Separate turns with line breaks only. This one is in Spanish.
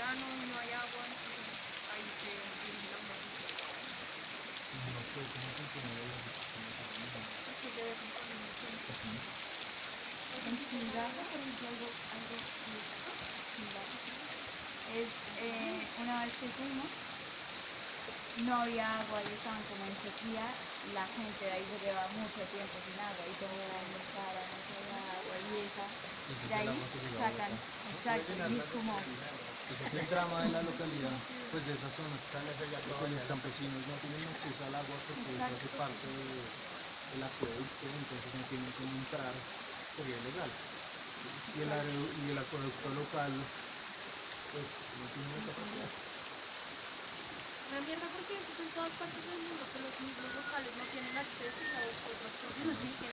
verano y no hay agua, entonces ahí se dirige la música.
No sé cómo funciona la
Porque de vez en cuando no siempre.
En Chingaza, por ejemplo, algo Chingaza, creo, es una vez que fuimos, no había agua y estaban como en sequía, la gente de ahí se lleva mucho tiempo sin agua y todo el año paran, no había agua y esa,
Ese
de
es el
ahí
agua que llega a
sacan,
Bogotá.
exacto, y es como,
Ese es el drama de la localidad, pues de esa zona, que los campesinos no tienen acceso al agua porque eso hace
exacto,
parte del acueducto, entonces no tienen cómo entrar por vía legal. Y el acueducto local, pues no tiene la capacidad.
Es una mierda porque eso es en todas partes del mundo, que los mismos locales no tienen acceso y las otras personas sí tienen.